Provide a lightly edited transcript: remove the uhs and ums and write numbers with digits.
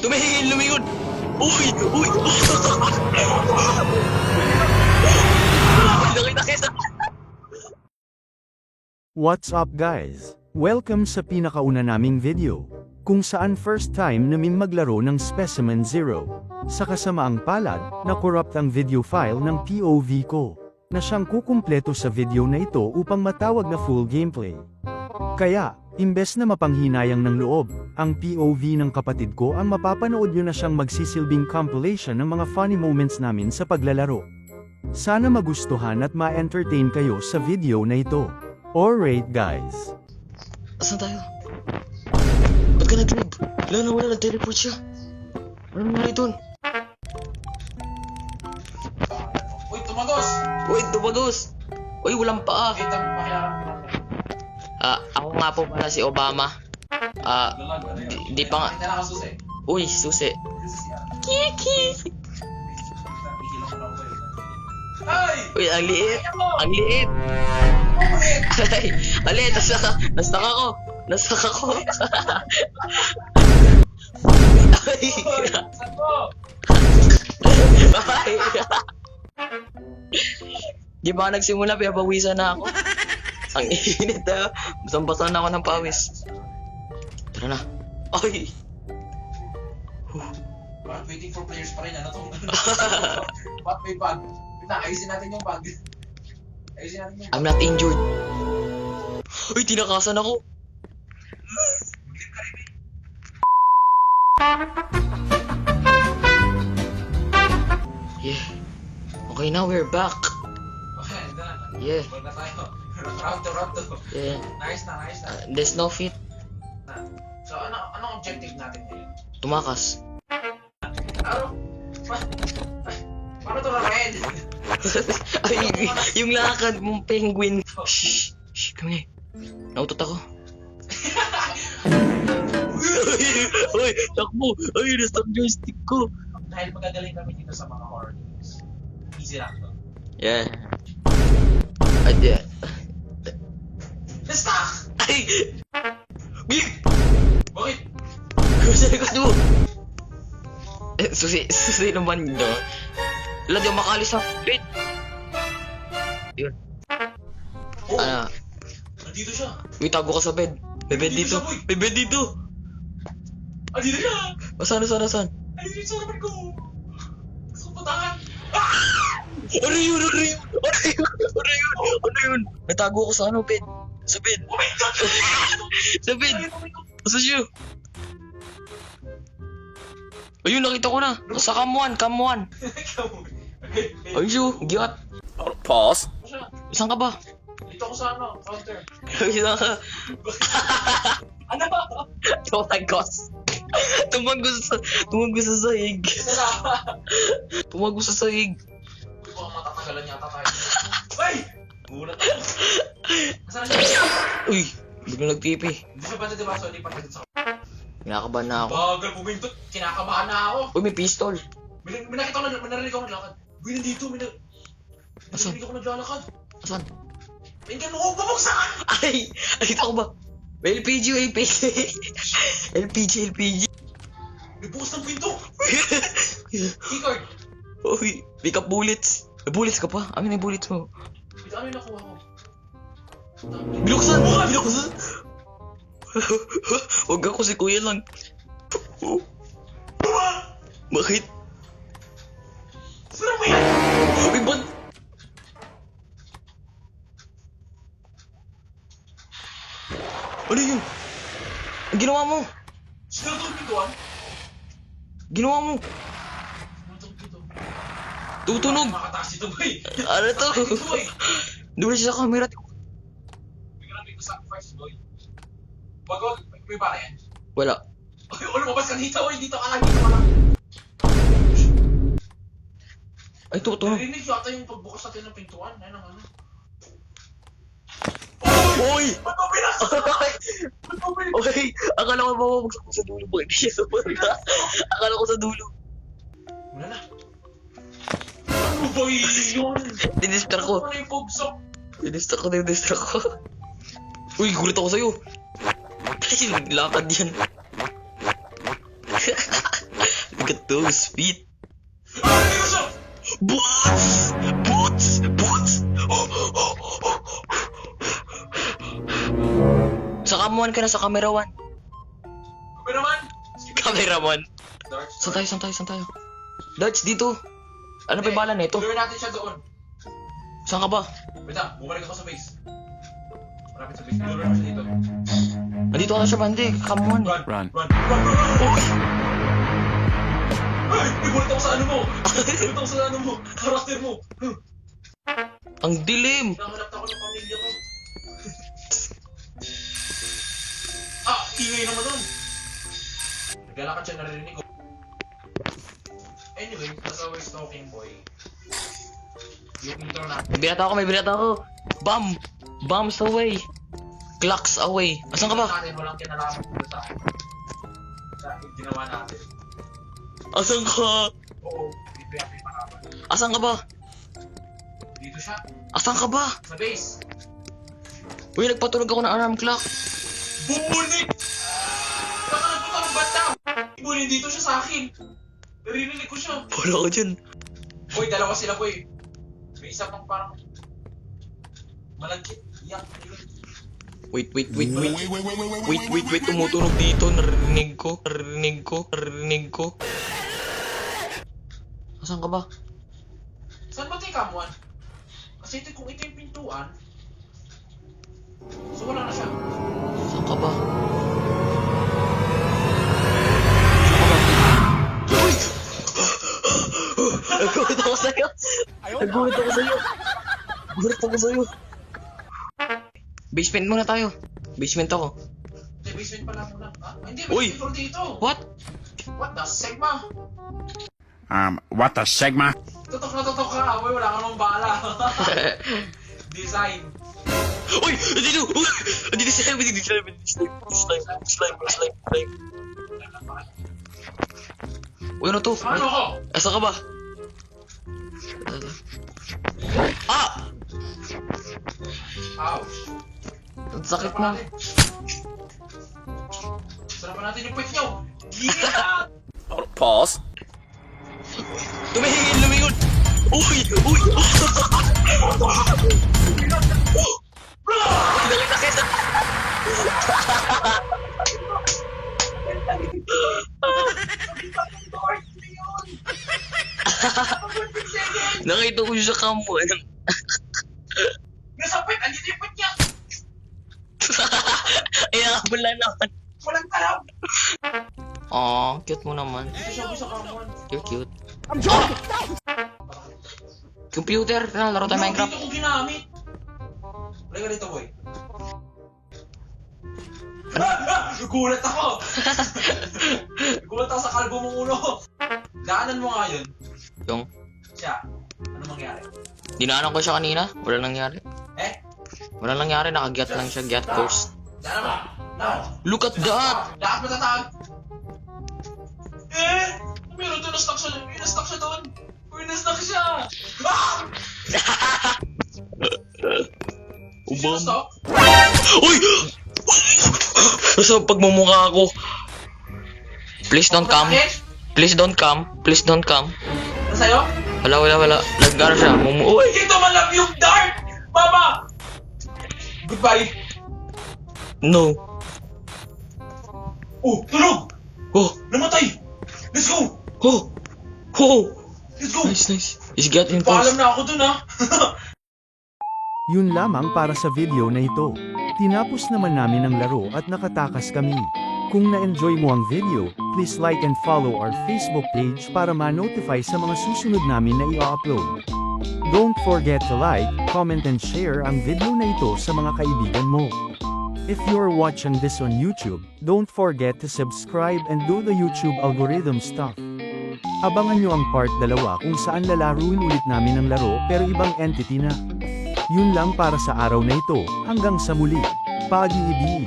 Tumingin, lumingon! Uy! Uy! Nakita kita! What's up guys? Welcome sa pinakauna naming video, kung saan first time namin maglaro ng Specimen Zero. Sa kasamaang palad, na-corrupt ang video file ng POV ko, na siyang kukumpleto sa video na ito upang matawag na full gameplay. Kaya, imbes na mapanghinayang ng loob, ang POV ng kapatid ko ang mapapanood nyo na siyang magsisilbing compilation ng mga funny moments namin sa paglalaro. Sana magustuhan at ma-entertain kayo sa video na ito. Alright guys. Asan tayo? Ba't ka nag-drive? Wala, nag-teleport siya. Ano nangyari dun? Uy, tumagos! Uy, walang paa. Kita, makiharap ko lang. Ako nga po pala si Obama. Di pa nga. Hindi na nakasusi. Uy, susi. Kiki! Ay! Uy, ang liit. Ang liit. Ay, ali, nastak ako. Ay. Saan mo? Ay. Di ba nagsimula, pinapawisan na ako. Ang init na. Basang-basa na ako ng pawis. Tara na. Ay. Waiting for players pa rin. Ano to? Ba't may bag? Ayusin natin yung bag. I'm not injured. Uy, tinakasan ako. Yeah. Okay na, we're back. Okay, ito na. Yeah. Bag na tayo. Round to. Yeah. Nice na. There's no fit. So, anong objective natin ngayon? Tumakas. Ano? Paano to na-red? Ay, yung lakad mong penguin. Shh, kami. Nautot ako. Uy, takbo. Ay, nastop joystick ko. Dahil magagaling kami dito sa mga horror games. Easy lang to. Yeah. Ay, yeah. Na-stuck! Ay! Big! Bakit? Sa likod mo! Susi naman no. Wala, di ako makalis sa bed. Yun. Oh! Ano? Nandito siya! May tago ka sa bed. May bed dito. May bed dito. Nandito siya! Saan? Nandito sa harapan ko! Gusto ko patakan! Ano yun? May tago ko sa bed. Sa bed. Oh my God! Sa bed. Asa siya? Ayun, nakita ko na. Sa kamuan. Ayun siya, giat. Pause. Saan ka ba? Dito ako sa counter. Saan ka? Ano? Tumagos. Tumagos sa sahig. Tumagos sa sahig. Baka matatagalan yata tayo. Ay! Gulat ako. Nasaan siya? Uy, biglang nagpipi. Hindi siya banda diba? So, hindi pa rin sa... Kinakabahan na ako. Bagal pumintot. Kinakabahan na ako. Uy, may pistol. May nakita ko na, narinig ako naglalakad. Uy, nandito, narinig ako naglalakad. Saan? Ay, gano'n, bubuksan! Ay, nakita ko ba? May LPG. LPG. May bukas ng pinto! Keycard! Uy, pick up bullets. May bullets ka pa? Amin yung bullets mo. Ito, ano yung nakuha ko? Binuksan! Huwag ako, si kuya lang. Bakit? Sino mo yan? Uy, ba't? Ano yun? Ang ginawa mo? Sino itong pintuan? Ginawa mo? Sino itong pinto? Tutunog! Makataas ito, boy! Ano to? Ito, boy! Doon siya sa camera. May grabe ko sacrifice, boy. Wag, may bara yan. Wala. Ay, lumabas ka dito, boy! Dito ka lang. Ay, tutunog. Narinig yata yung pagbukas natin ng pintuan. Ayun ang ano. Uy! Ba't mo pinasok? Uy! Akala ko mababagsak ko sa dulo. Bakit di siya sumunta? Akala ko sa dulo. Wala na. Ano ba yun? Dinistract ko. Ano yung pubsok? Dinistract ko. Uy, gulat ako sa'yo. Ay, naglakad yan. Look at those feet. Ah, hindi ko siya! Boots! Boots! Boots! Sa kamuan ka na, sa camera 1. Cameraman! Camera 1. Darts. Saan tayo? Darts, dito. Ano pa yung bala na ito? Gawin natin siya doon. Saan ka ba? Wait lang, bumalik ako sa base. Malapit sa base. Lure mo siya dito. Nandito ka na siya, bande. Kamuan. Run! Ay! Nagulat ako sa ano mo! Nagulat ako sa ano mo! Karakter mo! Ang dilim. Nakahanap ako ng pamilya ko. Ingay naman nun! Naglalakad siya, narinig ko. Anyway, as always talking boy. Yung intro natin. May binata ako. Bam! Bombs away. Clocks away. Asan ka ba? Natin, walang kinalaman dito sa ginawa natin. Asan ka? Oo, dito yung pinapan. Asan ka ba? Dito siya, Asan ka ba? sa base. Uy, nagpatulog ako ng alarm clock. Bumuli! Baka nagpunta ng bata! Bumuli dito siya sa akin. Narinig ko siya. Wala ko dyan. Boy, dalawa sila boy. May isa pang parang malagkit. Yak. Wait. Tumutunog dito. Narinig ko. Asan ka ba? Saan ba tayo kamuan? Kasi kung ito yung pintuan, so wala na siya. Saan ka ba? Nagulat ako sa'yo. Basement muna tayo. Basement ako. Hindi, basement pala muna. Ah, hindi, Uy! may floor dito. What? What the Sigma? What the Sigma? Tutok na tutok ka. Boy, wala ka namang bala. Design. Uy! Dito! Uy! Dito slime. Uy, ano to? Ano ako? Asa ka ba? Ah! Ouch. Ang sakit na. Sarapan natin yung pet nyo. Yeah! Pause. Lumingon! Uy! Nakita. Nakita ko siya sa kamuan. Nasa pet, andito yung pet niya. Ay, nakabula naman. Walang taraw. Aw, cute mo naman. Dito siya sa kamuan. You're cute. I'm joking! Computer, laro tayo Minecraft. Dito ko ginamit. Wala ka dito, boy. Gulat ako! Gulat ako sa kalbo mong ulo. Daanan mo nga yun. Yung, Siya, ano mangyari? dinaanan ko siya kanina. Wala nangyari. Eh? Wala nangyari, nakagyat lang siya. Gyat ghost. Daanan mo! Now! Look at that! Lahat matatag! Eh! Meron doon, na-stuck siya doon. Na-stuck siya doon. Uy, na-stuck siya! Ah! Ubam. Stop! Uy! Sa pagmumukha ako. Please don't come. Please don't come. Please don't come. Ano sa'yo? Wala. Nag-gara siya. Uy! Ito malap yung dart! Mama! Goodbye! No. Oh, tulog! Oh! Namatay! Let's go! Oh! Oh! Let's go! Nice. He's getting Paalam close. na ako dun, ha? Yun lamang para sa video na ito. Tinapos naman namin ang laro at nakatakas kami. Kung na-enjoy mo ang video, please like and follow our Facebook page para ma-notify sa mga susunod namin na i-upload. Don't forget to like, comment and share ang video na ito sa mga kaibigan mo. If you're watching this on YouTube, don't forget to subscribe and do the YouTube algorithm stuff. Abangan nyo ang part 2 kung saan lalaruin ulit namin ang laro pero ibang entity na. Yun lang para sa araw na ito, hanggang sa muli. Pag-ibig!